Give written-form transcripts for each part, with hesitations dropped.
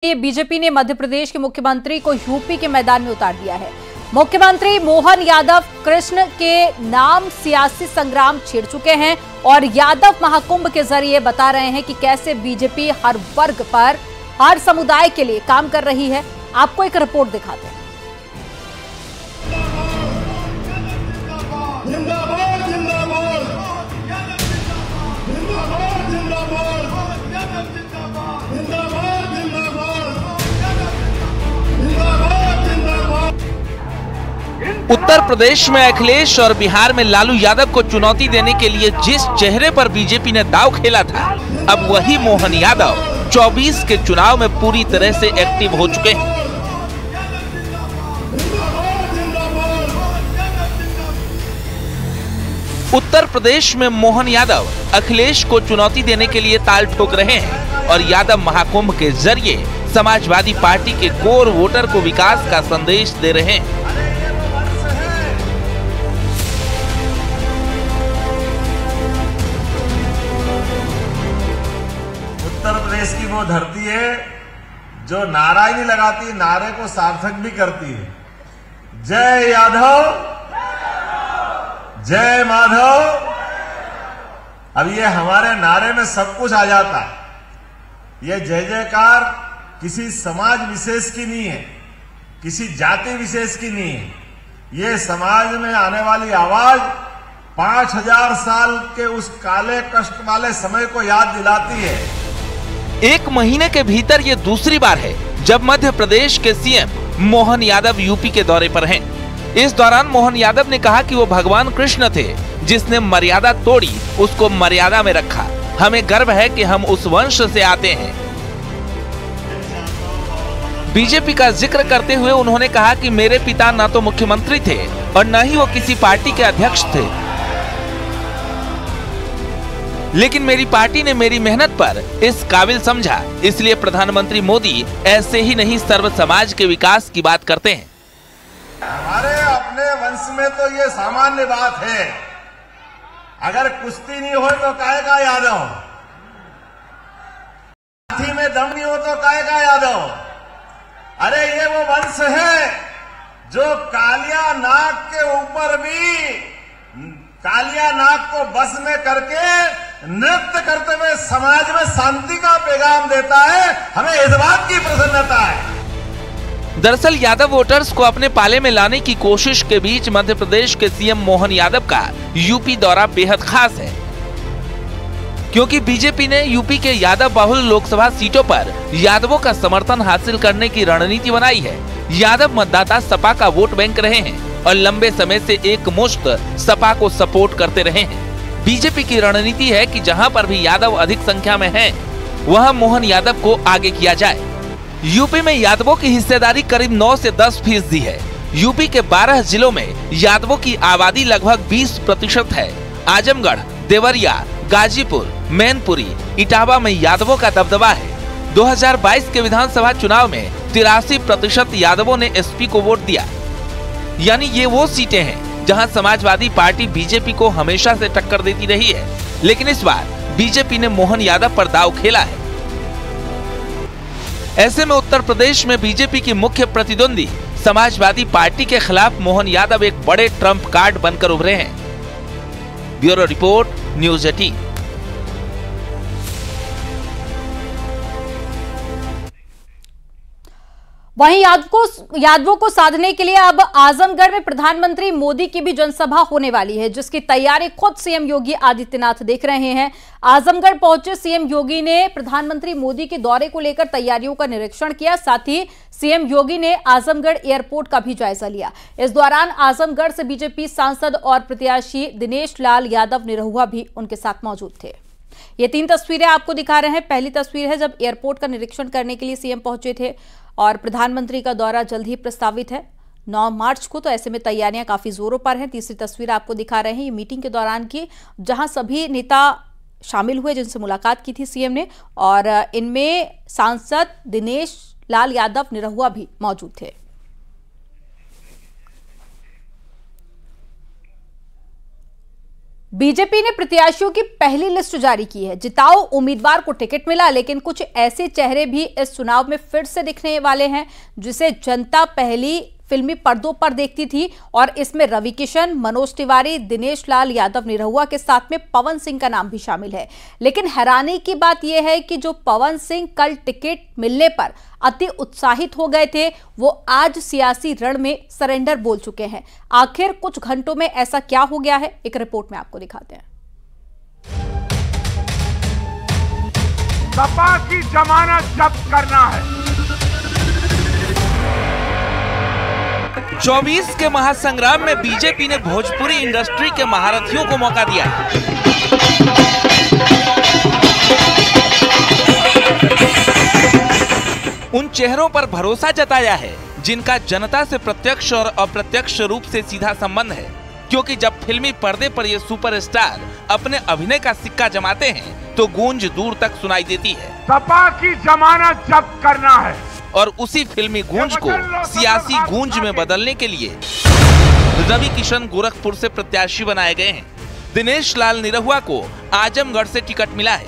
BJP ने मध्य प्रदेश के मुख्यमंत्री को यूपी के मैदान में उतार दिया है। मुख्यमंत्री मोहन यादव कृष्ण के नाम सियासी संग्राम छेड़ चुके हैं और यादव महाकुंभ के जरिए बता रहे हैं कि कैसे बीजेपी हर वर्ग पर, हर समुदाय के लिए काम कर रही है। आपको एक रिपोर्ट दिखाते हैं। उत्तर प्रदेश में अखिलेश और बिहार में लालू यादव को चुनौती देने के लिए जिस चेहरे पर बीजेपी ने दांव खेला था, अब वही मोहन यादव 24 के चुनाव में पूरी तरह से एक्टिव हो चुके हैं। उत्तर प्रदेश में मोहन यादव अखिलेश को चुनौती देने के लिए ताल ठोक रहे हैं और यादव महाकुंभ के जरिए समाजवादी पार्टी के कोर वोटर को विकास का संदेश दे रहे हैं। उत्तर प्रदेश की वो धरती है जो नारा ही नहीं लगाती, नारे को सार्थक भी करती है। जय यादव, जय माधव। अब ये हमारे नारे में सब कुछ आ जाता है। ये जय जयकार किसी समाज विशेष की नहीं है, किसी जाति विशेष की नहीं है। ये समाज में आने वाली आवाज 5000 साल के उस काले कष्ट वाले समय को याद दिलाती है। एक महीने के भीतर ये दूसरी बार है जब मध्य प्रदेश के सीएम मोहन यादव यूपी के दौरे पर हैं। इस दौरान मोहन यादव ने कहा कि वो भगवान कृष्ण थे जिसने मर्यादा तोड़ी, उसको मर्यादा में रखा। हमें गर्व है कि हम उस वंश से आते हैं। बीजेपी का जिक्र करते हुए उन्होंने कहा कि मेरे पिता न तो मुख्यमंत्री थे और न ही वो किसी पार्टी के अध्यक्ष थे, लेकिन मेरी पार्टी ने मेरी मेहनत पर इस काबिल समझा। इसलिए प्रधानमंत्री मोदी ऐसे ही नहीं सर्व समाज के विकास की बात करते हैं। हमारे अपने वंश में तो ये सामान्य बात है, अगर कुश्ती नहीं हो तो काहे का यादव, हाथी में दम नहीं हो तो काहे का यादव। अरे ये वो वंश है जो कालिया नाग के ऊपर भी कालिया नाग को बस में करके नृत्य करते हुए समाज में शांति का पैगाम देता है। हमें इस बात की प्रसन्नता है। दरअसल यादव वोटर्स को अपने पाले में लाने की कोशिश के बीच मध्य प्रदेश के सीएम मोहन यादव का यूपी दौरा बेहद खास है, क्योंकि बीजेपी ने यूपी के यादव बाहुल लोकसभा सीटों पर यादवों का समर्थन हासिल करने की रणनीति बनाई है। यादव मतदाता सपा का वोट बैंक रहे हैं और लंबे समय से एकमुश्त सपा को सपोर्ट करते रहे हैं। बीजेपी की रणनीति है कि जहां पर भी यादव अधिक संख्या में हैं, वहां मोहन यादव को आगे किया जाए। यूपी में यादवों की हिस्सेदारी करीब 9 से 10% है। यूपी के 12 जिलों में यादवों की आबादी लगभग 20% है। आजमगढ़, देवरिया, गाजीपुर, मैनपुरी, इटावा में यादवों का दबदबा है। 2022 के विधानसभा चुनाव में 83% यादवों ने एसपी को वोट दिया। यानी ये वो सीटें हैं जहां समाजवादी पार्टी बीजेपी को हमेशा से टक्कर देती रही है, लेकिन इस बार बीजेपी ने मोहन यादव पर दांव खेला है। ऐसे में उत्तर प्रदेश में बीजेपी की मुख्य प्रतिद्वंदी समाजवादी पार्टी के खिलाफ मोहन यादव एक बड़े ट्रम्प कार्ड बनकर उभरे हैं। Bureau report, news 18। वहीं यादवों को साधने के लिए अब आजमगढ़ में प्रधानमंत्री मोदी की भी जनसभा होने वाली है, जिसकी तैयारी खुद सीएम योगी आदित्यनाथ देख रहे हैं। आजमगढ़ पहुंचे सीएम योगी ने प्रधानमंत्री मोदी के दौरे को लेकर तैयारियों का निरीक्षण किया। साथ ही सीएम योगी ने आजमगढ़ एयरपोर्ट का भी जायजा लिया। इस दौरान आजमगढ़ से बीजेपी सांसद और प्रत्याशी दिनेश लाल यादव निरहुआ भी उनके साथ मौजूद थे। ये 3 तस्वीरें आपको दिखा रहे हैं। पहली तस्वीर है जब एयरपोर्ट का निरीक्षण करने के लिए सीएम पहुंचे थे और प्रधानमंत्री का दौरा जल्द ही प्रस्तावित है 9 मार्च को, तो ऐसे में तैयारियां काफी जोरों पर हैं। तीसरी तस्वीर आपको दिखा रहे हैं ये मीटिंग के दौरान की, जहां सभी नेता शामिल हुए जिनसे मुलाकात की थी सीएम ने, और इनमें सांसद दिनेश लाल यादव निरहुआ भी मौजूद थे। बीजेपी ने प्रत्याशियों की पहली लिस्ट जारी की है। जिताऊ उम्मीदवार को टिकट मिला, लेकिन कुछ ऐसे चेहरे भी इस चुनाव में फिर से दिखने वाले हैं जिसे जनता पहली फिल्मी पर्दों पर देखती थी, और इसमें रवि किशन, मनोज तिवारी, दिनेश लाल यादव निरहुआ के साथ में पवन सिंह का नाम भी शामिल है। लेकिन हैरानी की बात यह है कि जो पवन सिंह कल टिकट मिलने पर अति उत्साहित हो गए थे, वो आज सियासी रण में सरेंडर बोल चुके हैं। आखिर कुछ घंटों में ऐसा क्या हो गया है, एक रिपोर्ट में आपको दिखाते हैं। सपा की जमानत जब्त करना है। 24 के महासंग्राम में बीजेपी ने भोजपुरी इंडस्ट्री के महारथियों को मौका दिया है। उन चेहरों पर भरोसा जताया है जिनका जनता से प्रत्यक्ष और अप्रत्यक्ष रूप से सीधा संबंध है, क्योंकि जब फिल्मी पर्दे पर ये सुपरस्टार अपने अभिनय का सिक्का जमाते हैं तो गूंज दूर तक सुनाई देती है। सपा की जमानत जब्त करना है, और उसी फिल्मी गूंज को सियासी गूंज में बदलने के लिए रवि किशन गोरखपुर से प्रत्याशी बनाए गए हैं। दिनेश लाल निरहुआ को आजमगढ़ से टिकट मिला है।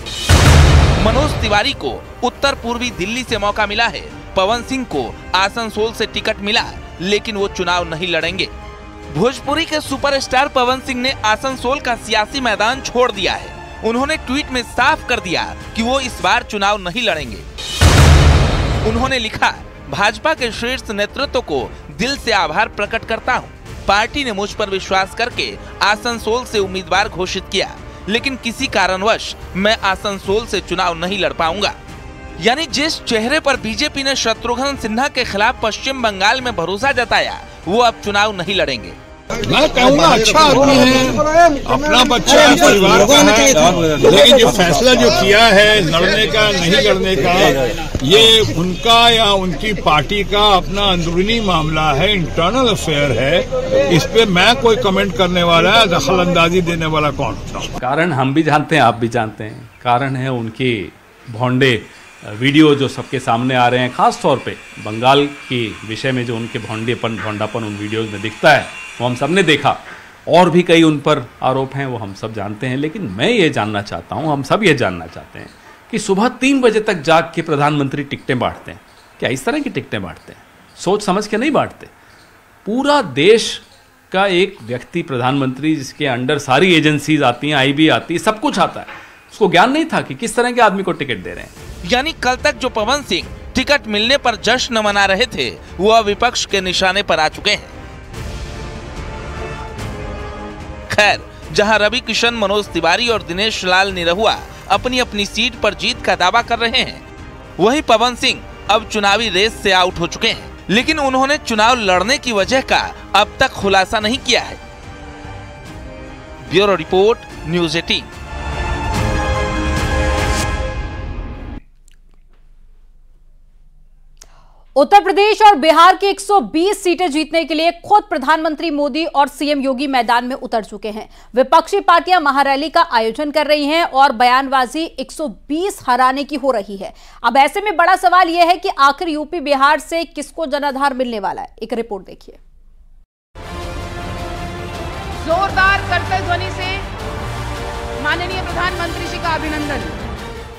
मनोज तिवारी को उत्तर पूर्वी दिल्ली से मौका मिला है। पवन सिंह को आसनसोल से टिकट मिला, लेकिन वो चुनाव नहीं लड़ेंगे। भोजपुरी के सुपरस्टार पवन सिंह ने आसनसोल का सियासी मैदान छोड़ दिया है। उन्होंने ट्वीट में साफ कर दिया कि वो इस बार चुनाव नहीं लड़ेंगे। उन्होंने लिखा, भाजपा के शीर्ष नेतृत्व को दिल से आभार प्रकट करता हूं। पार्टी ने मुझ पर विश्वास करके आसनसोल से उम्मीदवार घोषित किया, लेकिन किसी कारणवश मैं आसनसोल से चुनाव नहीं लड़ पाऊंगा। यानी जिस चेहरे पर बीजेपी ने शत्रुघ्न सिन्हा के खिलाफ पश्चिम बंगाल में भरोसा जताया, वो अब चुनाव नहीं लड़ेंगे। मैं कहूँगा अच्छा आदमी है, अपना बच्चा है, परिवार का है, लेकिन जो फैसला जो किया है लड़ने का नहीं लड़ने का, ये उनका या उनकी पार्टी का अपना अंदरूनी मामला है, इंटरनल अफेयर है। इस पे मैं कोई कमेंट करने वाला, दखल अंदाजी देने वाला कौन होता हूँ। कारण हम भी जानते हैं, आप भी जानते हैं। कारण है उनके भोंडे वीडियो जो सबके सामने आ रहे हैं, खास तौर पे बंगाल के विषय में जो उनके भोंडापन उन वीडियोज में दिखता है, वो हम सबने देखा। और भी कई उन पर आरोप हैं, वो हम सब जानते हैं। लेकिन मैं ये जानना चाहता हूँ, हम सब ये जानना चाहते हैं कि सुबह 3 बजे तक जाग के प्रधानमंत्री टिकटें बांटते हैं। क्या इस तरह की टिकटें बांटते हैं? सोच समझ के नहीं बांटते। पूरा देश का एक व्यक्ति प्रधानमंत्री, जिसके अंडर सारी एजेंसीज आती हैं, IB आती है, सब कुछ आता है, उसको ज्ञान नहीं था कि किस तरह के आदमी को टिकट दे रहे हैं। यानी कल तक जो पवन सिंह टिकट मिलने पर जश्न मना रहे थे, वो विपक्ष के निशाने पर आ चुके हैं। खैर, जहां रवि किशन, मनोज तिवारी और दिनेश लाल निरहुआ अपनी अपनी सीट पर जीत का दावा कर रहे हैं, वहीं पवन सिंह अब चुनावी रेस से आउट हो चुके हैं। लेकिन उन्होंने चुनाव लड़ने की वजह का अब तक खुलासा नहीं किया है। Bureau report, news 18। Uttar Pradesh और बिहार की 120 सीटें जीतने के लिए खुद प्रधानमंत्री मोदी और सीएम योगी मैदान में उतर चुके हैं। विपक्षी पार्टियां महारैली का आयोजन कर रही हैं और बयानबाजी 120 हराने की हो रही है। अब ऐसे में बड़ा सवाल यह है कि आखिर यूपी बिहार से किसको जनाधार मिलने वाला है। एक रिपोर्ट देखिए। जोरदार करतल ध्वनि से माननीय प्रधानमंत्री जी का अभिनंदन।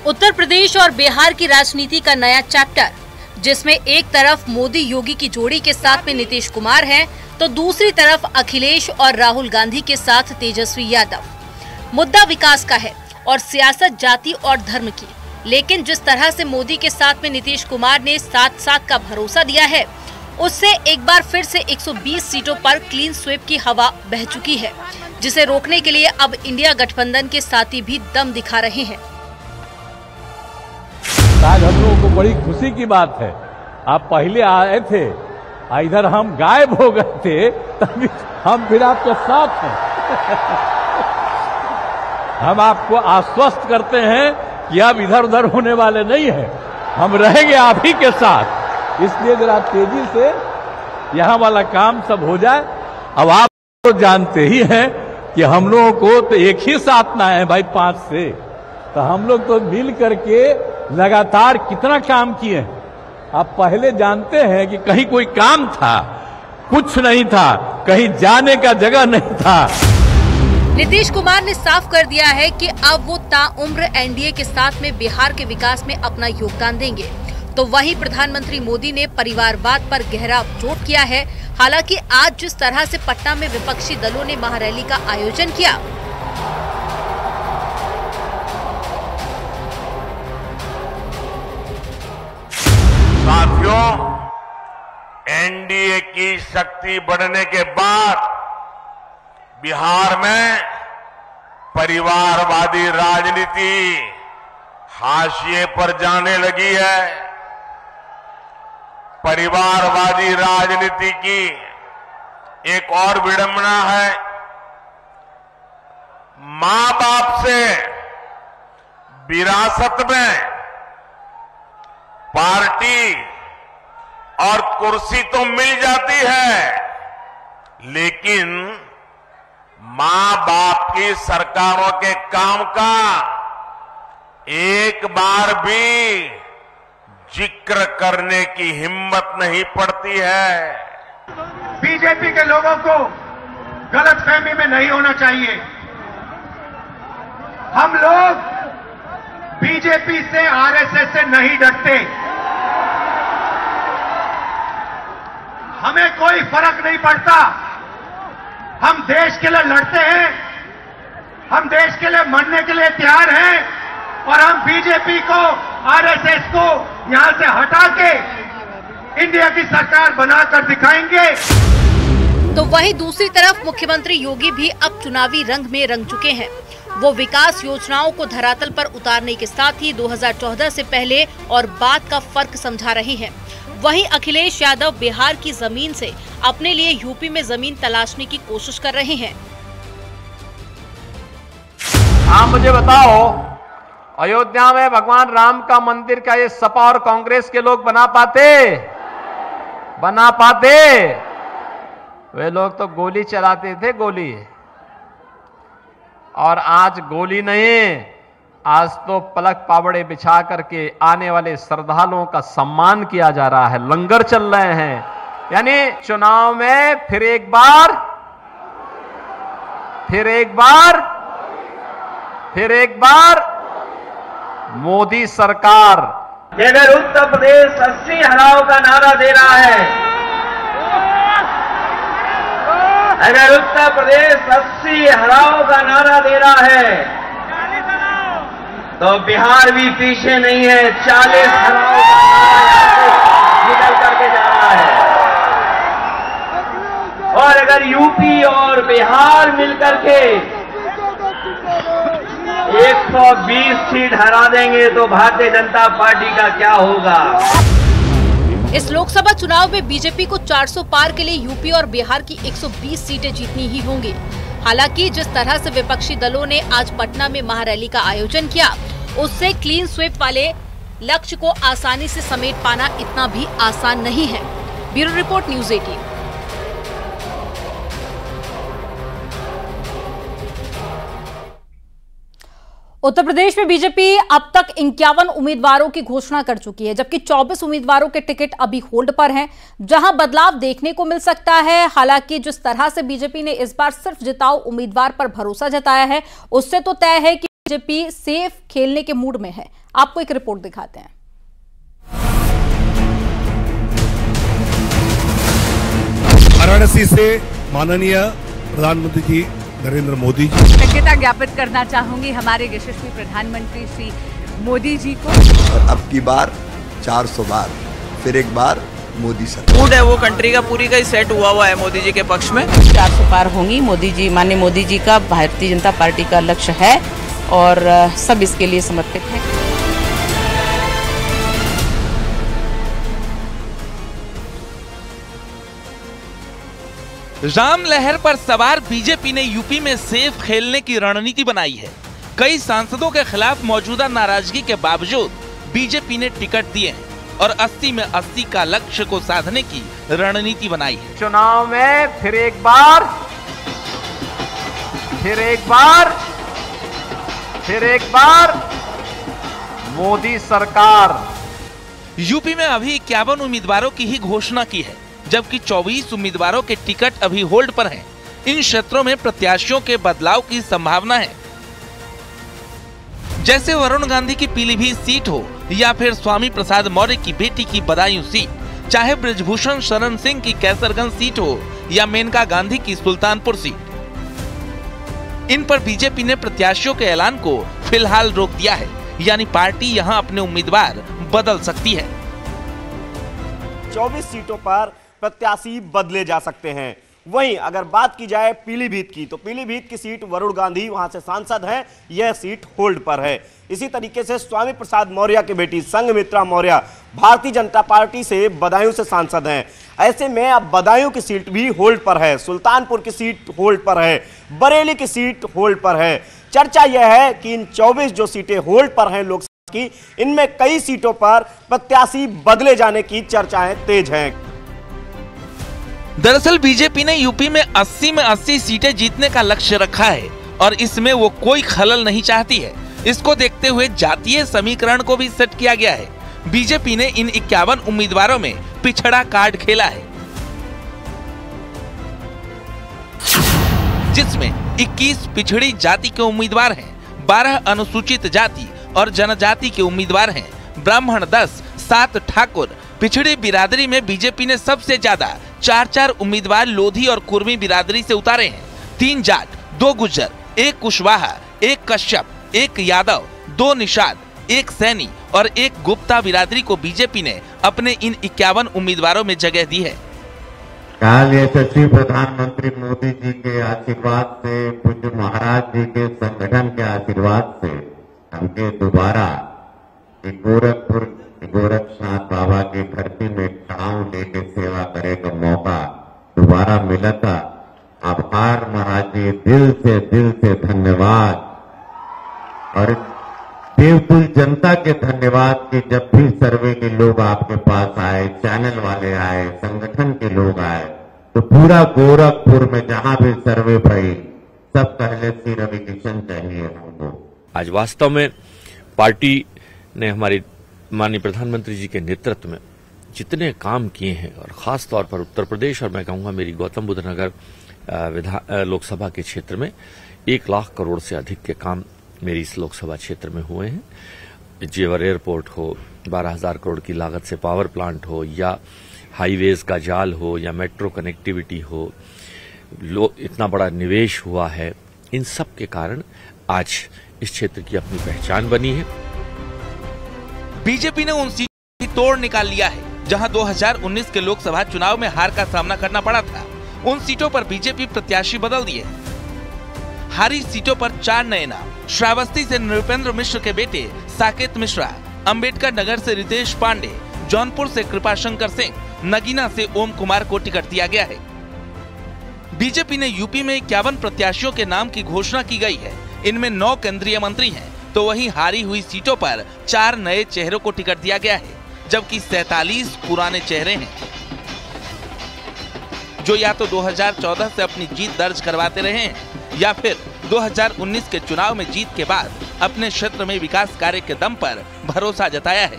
उत्तर प्रदेश और बिहार की राजनीति का नया चैप्टर, जिसमें एक तरफ मोदी योगी की जोड़ी के साथ में नीतीश कुमार हैं, तो दूसरी तरफ अखिलेश और राहुल गांधी के साथ तेजस्वी यादव। मुद्दा विकास का है और सियासत जाति और धर्म की। लेकिन जिस तरह से मोदी के साथ में नीतीश कुमार ने साथ का भरोसा दिया है, उससे एक बार फिर से 120 सीटों पर क्लीन स्वीप की हवा बह चुकी है, जिसे रोकने के लिए अब इंडिया गठबंधन के साथी भी दम दिखा रहे हैं। आज हम लोगों को बड़ी खुशी की बात है, आप पहले आए थे, इधर हम गायब हो गए थे, तभी हम फिर आपके साथ हैं। हम आपको आश्वस्त करते हैं कि आप इधर उधर होने वाले नहीं हैं, हम रहेंगे आप ही के साथ। इसलिए जरा तेजी से यहाँ वाला काम सब हो जाए। अब आप तो जानते ही हैं कि हम लोगों को तो एक ही साथ ना है भाई 5 से, तो हम लोग तो मिल करके लगातार कितना काम किए हैं। आप पहले जानते हैं कि कहीं कोई काम था, कुछ नहीं था, कहीं जाने का जगह नहीं था। नीतीश कुमार ने साफ कर दिया है कि अब वो ताउम्र एनडीए के साथ में बिहार के विकास में अपना योगदान देंगे। तो वहीं प्रधानमंत्री मोदी ने परिवारवाद पर गहरा जोर किया है। हालांकि आज जिस तरह से पटना में विपक्षी दलों ने महारैली का आयोजन किया, साथियों, एनडीए की शक्ति बढ़ने के बाद बिहार में परिवारवादी राजनीति हाशिए पर जाने लगी है। परिवारवादी राजनीति की एक और विडंबना है, मां बाप से विरासत में पार्टी और कुर्सी तो मिल जाती है, लेकिन मां बाप की सरकारों के काम का एक बार भी जिक्र करने की हिम्मत नहीं पड़ती है। बीजेपी के लोगों को गलतफहमी में नहीं होना चाहिए। हम लोग बीजेपी से, आरएसएस से नहीं डरते। हमें कोई फर्क नहीं पड़ता। हम देश के लिए लड़ते हैं, हम देश के लिए मरने के लिए तैयार हैं और हम बीजेपी को, आरएसएस को यहां से हटा के इंडिया की सरकार बनाकर दिखाएंगे। तो वहीं दूसरी तरफ मुख्यमंत्री योगी भी अब चुनावी रंग में रंग चुके हैं। वो विकास योजनाओं को धरातल पर उतारने के साथ ही 2014 से पहले और बाद का फर्क समझा रहे हैं। वहीं अखिलेश यादव बिहार की जमीन से अपने लिए यूपी में जमीन तलाशने की कोशिश कर रहे हैं। आप मुझे बताओ, अयोध्या में भगवान राम का मंदिर का ये सपा और कांग्रेस के लोग बना पाते? वे लोग तो गोली चलाते थे, गोली। और आज गोली नहीं, आज तो पलक पावड़े बिछा करके आने वाले श्रद्धालुओं का सम्मान किया जा रहा है, लंगर चल रहे हैं। यानी चुनाव में फिर एक बार मोदी सरकार। अगर उत्तर प्रदेश 80 हराओ का नारा दे रहा है, अगर उत्तर प्रदेश 80 हराओ का नारा दे रहा है, तो बिहार भी पीछे नहीं है। 40 हराओ का नारा निकल करके जा रहा है। और अगर यूपी और बिहार मिलकर के 120 सीट हरा देंगे तो भारतीय जनता पार्टी का क्या होगा? इस लोकसभा चुनाव में बीजेपी को 400 पार के लिए यूपी और बिहार की 120 सीटें जीतनी ही होंगी। हालांकि जिस तरह से विपक्षी दलों ने आज पटना में महारैली का आयोजन किया, उससे क्लीन स्वीप वाले लक्ष्य को आसानी से समेट पाना इतना भी आसान नहीं है। Bureau report, news 18। Uttar Pradesh में बीजेपी अब तक 51 उम्मीदवारों की घोषणा कर चुकी है, जबकि 24 उम्मीदवारों के टिकट अभी होल्ड पर हैं, जहां बदलाव देखने को मिल सकता है। हालांकि जिस तरह से बीजेपी ने इस बार सिर्फ जिताऊ उम्मीदवार पर भरोसा जताया है, उससे तो तय है कि बीजेपी सेफ खेलने के मूड में है। आपको एक रिपोर्ट दिखाते हैं। वाराणसी से माननीय प्रधानमंत्री जी नरेंद्र मोदी जी, कृतज्ञता ज्ञापित करना चाहूंगी हमारे यशस्वी प्रधानमंत्री श्री मोदी जी को। और अब की बार 400 बार फिर एक बार मोदी सरकार। मूड है वो कंट्री का पूरी का ही सेट हुआ है मोदी जी के पक्ष में। 400 पार होंगी। मोदी जी, माननीय मोदी जी का भारतीय जनता पार्टी का लक्ष्य है और सब इसके लिए समर्पित हैं। राम लहर पर सवार बीजेपी ने यूपी में सेफ खेलने की रणनीति बनाई है। कई सांसदों के खिलाफ मौजूदा नाराजगी के बावजूद बीजेपी ने टिकट दिए हैं और 80 में 80 का लक्ष्य को साधने की रणनीति बनाई है। चुनाव में फिर एक बार मोदी सरकार। यूपी में अभी 51 उम्मीदवारों की ही घोषणा की है, जबकि 24 उम्मीदवारों के टिकट अभी होल्ड पर हैं। इन क्षेत्रों में प्रत्याशियों के बदलाव की संभावना है। जैसे वरुण गांधी की पीलीभीत सीट हो या फिर स्वामी प्रसाद मौर्य की बेटी की बदायूं सीट, चाहे ब्रजभूषण शरण सिंह की कैसरगंज सीट हो या मेनका गांधी की सुल्तानपुर सीट, इन पर बीजेपी ने प्रत्याशियों के ऐलान को फिलहाल रोक दिया है, यानी पार्टी यहां अपने उम्मीदवार बदल सकती है। 24 सीटों पर प्रत्याशी बदले जा सकते हैं। वहीं अगर बात की जाए पीलीभीत की, तो पीलीभीत की सीट वरुण गांधी वहां से सांसद हैं, यह सीट होल्ड पर है। इसी तरीके से स्वामी प्रसाद मौर्य की बेटी संघमित्रा मौर्य भारतीय जनता पार्टी से बदायूं से सांसद हैं। ऐसे में अब बदायूं की सीट भी होल्ड पर है, सुल्तानपुर की सीट होल्ड पर है, बरेली की सीट होल्ड पर है। चर्चा यह है कि इन 24 जो सीटें होल्ड पर हैं लोकसभा की, इनमें कई सीटों पर प्रत्याशी बदले जाने की चर्चाएं तेज हैं। दरअसल बीजेपी ने यूपी में 80 में 80 सीटें जीतने का लक्ष्य रखा है और इसमें वो कोई खलल नहीं चाहती है। इसको देखते हुए जातीय समीकरण को भी सेट किया गया है। बीजेपी ने इन 51 उम्मीदवारों में पिछड़ा कार्ड खेला है, जिसमें 21 पिछड़ी जाति के उम्मीदवार हैं, 12 अनुसूचित जाति और जनजाति के उम्मीदवार हैं, ब्राह्मण 10, 7 ठाकुर। पिछड़ी बिरादरी में बीजेपी ने सबसे ज्यादा 4 उम्मीदवार लोधी और कुर्मी बिरादरी से उतारे हैं। 3 जाट, 2 गुज्जर, 1 कुशवाहा, 1 कश्यप, 1 यादव, 2 निषाद, 1 सैनी और 1 गुप्ता बिरादरी को बीजेपी ने अपने इन 51 उम्मीदवारों में जगह दी है। काल यशस्वी प्रधानमंत्री मोदी जी के आशीर्वाद से, पूज्य महाराज जी के संगठन के आशीर्वाद से हमके दोबारा गोरखपुर गोरखनाथ बाबा की धरती में ठाव लेके सेवा करे का मौका दोबारा मिला था। आभार महाराज जी, दिल से धन्यवाद। और देवतुल जनता के धन्यवाद कि जब भी सर्वे के लोग आपके पास आए, चैनल वाले आए, संगठन के लोग आए, तो पूरा गोरखपुर में जहां भी सर्वे भई सब पहले श्री रवि किशन चाहिए हमको। आज वास्तव में पार्टी ने हमारी माननीय प्रधानमंत्री जी के नेतृत्व में जितने काम किए हैं, और खास तौर पर उत्तर प्रदेश और मैं कहूंगा मेरी गौतम बुद्ध नगर लोकसभा के क्षेत्र में 1 लाख करोड़ से अधिक के काम मेरी इस लोकसभा क्षेत्र में हुए हैं। जेवर एयरपोर्ट हो, 12,000 करोड़ की लागत से पावर प्लांट हो, या हाईवेज का जाल हो, या मेट्रो कनेक्टिविटी हो, इतना बड़ा निवेश हुआ है। इन सब के कारण आज इस क्षेत्र की अपनी पहचान बनी है। बीजेपी ने उन सीटों की तोड़ निकाल लिया है जहां 2019 के लोकसभा चुनाव में हार का सामना करना पड़ा था। उन सीटों पर बीजेपी प्रत्याशी बदल दिए। हारी सीटों पर 4 नए नाम, श्रावस्ती से नृपेंद्र मिश्र के बेटे साकेत मिश्रा, अंबेडकर नगर से रितेश पांडे, जौनपुर से कृपाशंकर सिंह, नगीना से ओम कुमार को टिकट दिया गया है। बीजेपी ने यूपी में 51 प्रत्याशियों के नाम की घोषणा की गई है। इनमें 9 केंद्रीय मंत्री हैं, तो वहीं हारी हुई सीटों पर 4 नए चेहरों को टिकट दिया गया है, जबकि 47 पुराने चेहरे हैं जो या तो 2014 से अपनी जीत दर्ज करवाते रहे हैं या फिर 2019 के चुनाव में जीत के बाद अपने क्षेत्र में विकास कार्य के दम पर भरोसा जताया है,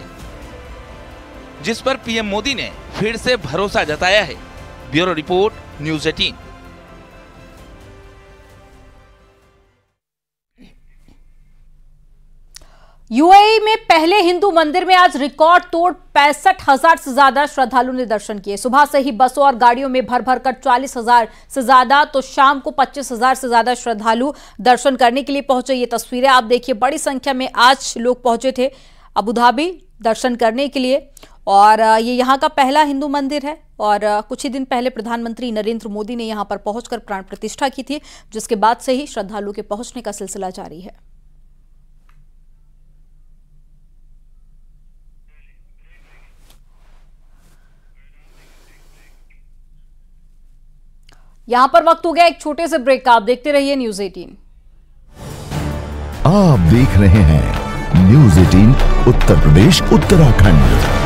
जिस पर पीएम मोदी ने फिर से भरोसा जताया है। Bureau report, news 18। यूएई में पहले हिंदू मंदिर में आज रिकॉर्ड तोड़ 65,000 से ज्यादा श्रद्धालुओं ने दर्शन किए। सुबह से ही बसों और गाड़ियों में भर भर कर 40,000 से ज्यादा, तो शाम को 25,000 से ज्यादा श्रद्धालु दर्शन करने के लिए पहुंचे। ये तस्वीरें आप देखिए, बड़ी संख्या में आज लोग पहुंचे थे अबू धाबी दर्शन करने के लिए, और ये यहाँ का पहला हिंदू मंदिर है। और कुछ ही दिन पहले प्रधानमंत्री नरेंद्र मोदी ने यहाँ पर पहुंचकर प्राण प्रतिष्ठा की थी, जिसके बाद से ही श्रद्धालुओं के पहुंचने का सिलसिला जारी है। यहां पर वक्त हो गया एक छोटे से ब्रेक का। आप देखते रहिए न्यूज़ 18। आप देख रहे हैं न्यूज़ 18 उत्तर प्रदेश उत्तराखंड।